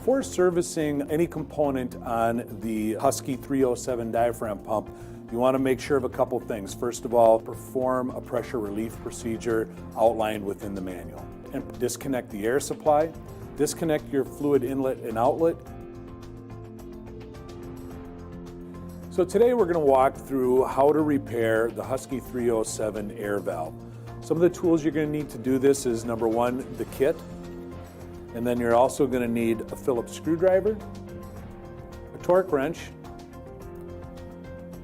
Before servicing any component on the Husky 307 diaphragm pump, you want to make sure of a couple things. First of all, perform a pressure relief procedure outlined within the manual. And disconnect the air supply, disconnect your fluid inlet and outlet. So today we're going to walk through how to repair the Husky 307 air valve. Some of the tools you're going to need to do this is number one, the kit. And then you're also going to need a Phillips screwdriver, a torque wrench,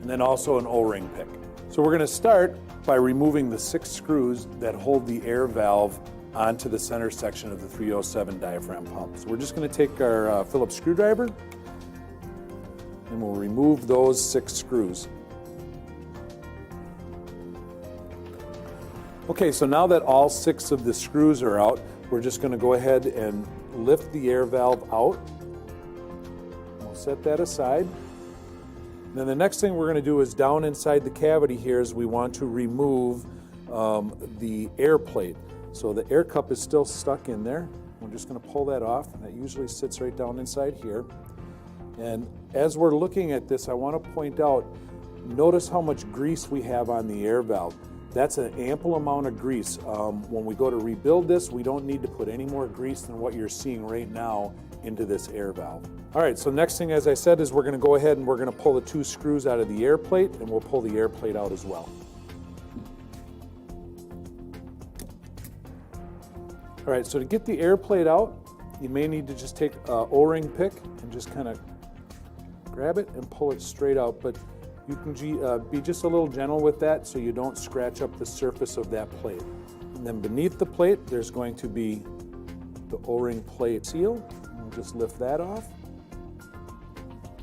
and then also an O-ring pick. So we're going to start by removing the 6 screws that hold the air valve onto the center section of the 307 diaphragm pump. So we're just going to take our Phillips screwdriver and we'll remove those 6 screws. Okay, so now that all 6 of the screws are out, we're just going to go ahead and lift the air valve out. We'll set that aside. And then the next thing we're going to do is down inside the cavity here is we want to remove the air plate. So the air cup is still stuck in there. We're just going to pull that off. That usually sits right down inside here. And as we're looking at this, I want to point out, notice how much grease we have on the air valve. That's an ample amount of grease. When we go to rebuild this, we don't need to put any more grease than what you're seeing right now into this air valve. All right, so next thing, as I said, is we're going to go ahead and we're going to pull the 2 screws out of the air plate, and we'll pull the air plate out as well. All right, so to get the air plate out, you may need to just take an O-ring pick and just kind of grab it and pull it straight out. But you can be just a little gentle with that so you don't scratch up the surface of that plate. And then beneath the plate, there's going to be the O-ring plate seal. We'll just lift that off.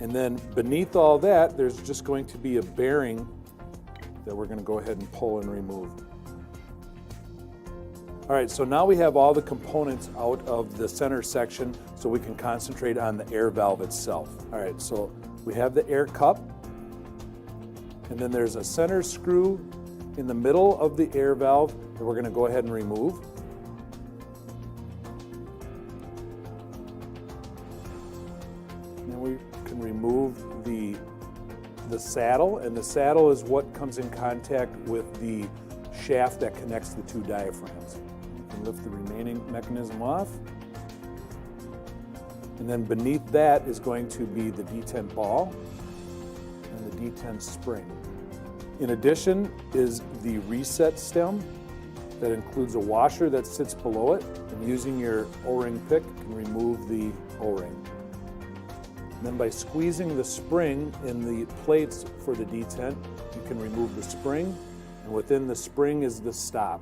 And then beneath all that, there's just going to be a bearing that we're going to go ahead and pull and remove. All right, so now we have all the components out of the center section so we can concentrate on the air valve itself. All right, so we have the air cup. And then there's a center screw in the middle of the air valve that we're going to go ahead and remove. And then we can remove the saddle, and the saddle is what comes in contact with the shaft that connects the 2 diaphragms. You can lift the remaining mechanism off. And then beneath that is going to be the detent ball and the detent spring. In addition is the reset stem that includes a washer that sits below it, and using your O-ring pick you can remove the O-ring. And then by squeezing the spring in the plates for the detent, you can remove the spring, and within the spring is the stop.